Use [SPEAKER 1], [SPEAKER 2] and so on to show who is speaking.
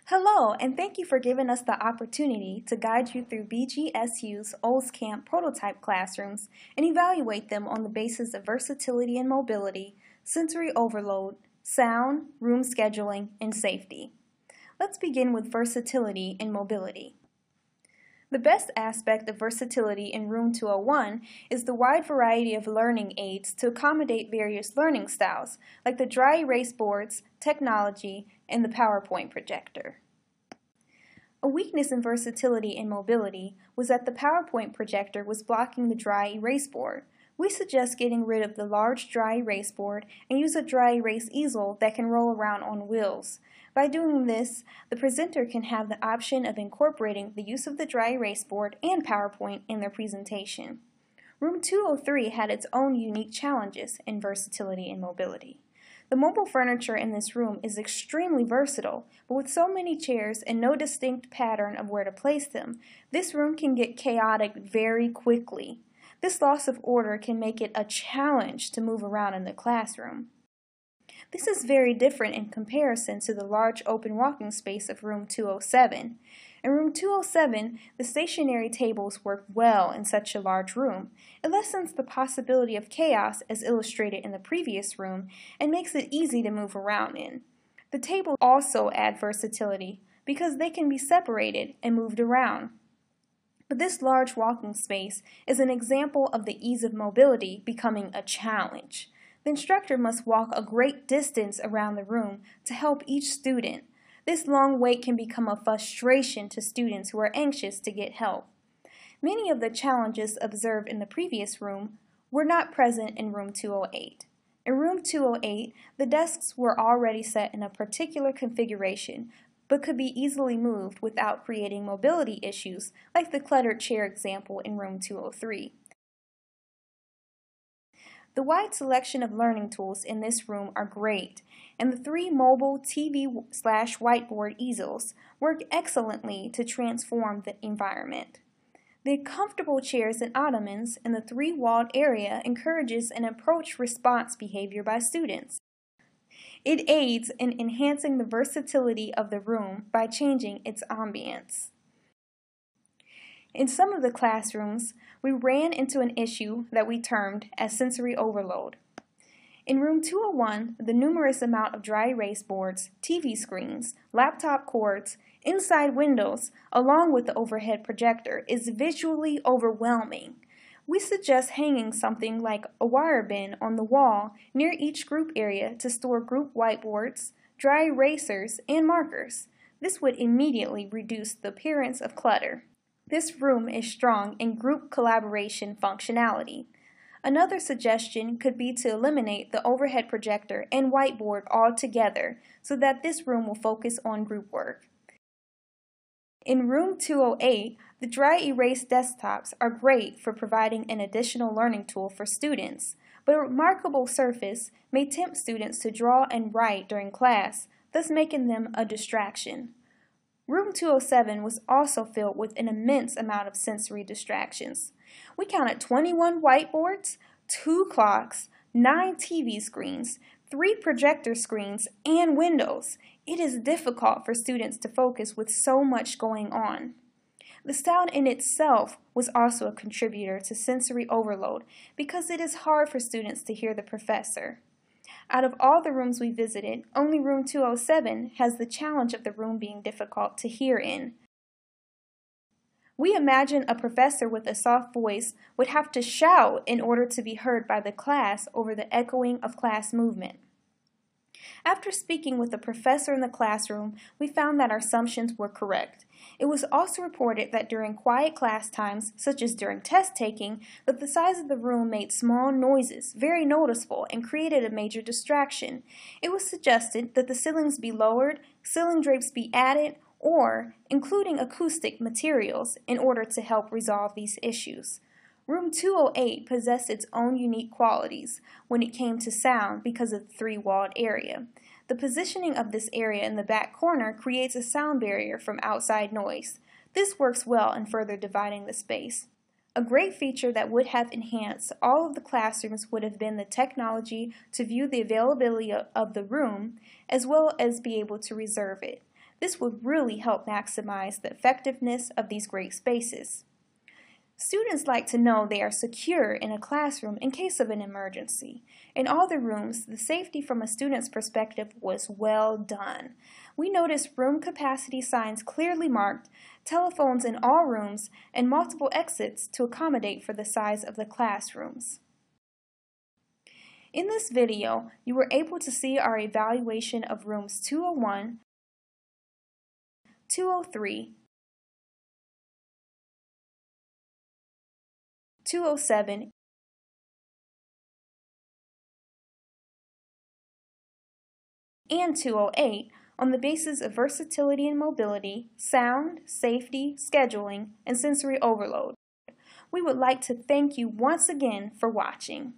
[SPEAKER 1] Hello, and thank you for giving us the opportunity to guide you through BGSU's Olscamp prototype classrooms and evaluate them on the basis of versatility and mobility, sensory overload, sound, room scheduling, and safety. Let's begin with versatility and mobility. The best aspect of versatility in Room 201 is the wide variety of learning aids to accommodate various learning styles, like the dry erase boards, technology, and the PowerPoint projector. A weakness in versatility and mobility was that the PowerPoint projector was blocking the dry erase board. We suggest getting rid of the large dry erase board and use a dry erase easel that can roll around on wheels. By doing this, the presenter can have the option of incorporating the use of the dry erase board and PowerPoint in their presentation. Room 203 had its own unique challenges in versatility and mobility. The mobile furniture in this room is extremely versatile, but with so many chairs and no distinct pattern of where to place them, this room can get chaotic very quickly. This loss of order can make it a challenge to move around in the classroom. This is very different in comparison to the large open walking space of Room 207. In Room 207, the stationary tables work well in such a large room. It lessens the possibility of chaos as illustrated in the previous room and makes it easy to move around in. The tables also add versatility because they can be separated and moved around. But this large walking space is an example of the ease of mobility becoming a challenge. The instructor must walk a great distance around the room to help each student. This long wait can become a frustration to students who are anxious to get help. Many of the challenges observed in the previous room were not present in Room 208. In Room 208, the desks were already set in a particular configuration, but could be easily moved without creating mobility issues like the cluttered chair example in Room 203. The wide selection of learning tools in this room are great, and the 3 mobile TV/whiteboard easels work excellently to transform the environment. The comfortable chairs and ottomans in the 3-walled area encourages an approach-response behavior by students. It aids in enhancing the versatility of the room by changing its ambience. In some of the classrooms, we ran into an issue that we termed as sensory overload. In Room 201, the numerous amount of dry erase boards, TV screens, laptop cords, inside windows, along with the overhead projector is visually overwhelming. We suggest hanging something like a wire bin on the wall near each group area to store group whiteboards, dry erasers, and markers. This would immediately reduce the appearance of clutter. This room is strong in group collaboration functionality. Another suggestion could be to eliminate the overhead projector and whiteboard altogether so that this room will focus on group work. In Room 208, the dry erase desktops are great for providing an additional learning tool for students, but a remarkable surface may tempt students to draw and write during class, thus making them a distraction. Room 207 was also filled with an immense amount of sensory distractions. We counted 21 whiteboards, 2 clocks, 9 TV screens, 3 projector screens, and windows. It is difficult for students to focus with so much going on. The sound in itself was also a contributor to sensory overload because it is hard for students to hear the professor. Out of all the rooms we visited, only Room 207 has the challenge of the room being difficult to hear in. We imagine a professor with a soft voice would have to shout in order to be heard by the class over the echoing of class movement. After speaking with the professor in the classroom, we found that our assumptions were correct. It was also reported that during quiet class times, such as during test taking, that the size of the room made small noises very noticeable and created a major distraction. It was suggested that the ceilings be lowered, ceiling drapes be added, or including acoustic materials in order to help resolve these issues. Room 208 possessed its own unique qualities when it came to sound because of the 3-walled area. The positioning of this area in the back corner creates a sound barrier from outside noise. This works well in further dividing the space. A great feature that would have enhanced all of the classrooms would have been the technology to view the availability of the room as well as be able to reserve it. This would really help maximize the effectiveness of these great spaces. Students like to know they are secure in a classroom in case of an emergency. In all the rooms, the safety from a student's perspective was well done. We noticed room capacity signs clearly marked, telephones in all rooms, and multiple exits to accommodate for the size of the classrooms. In this video, you were able to see our evaluation of rooms 201, 203, 207, and 208 on the basis of versatility and mobility, sound, safety, scheduling, and sensory overload. We would like to thank you once again for watching.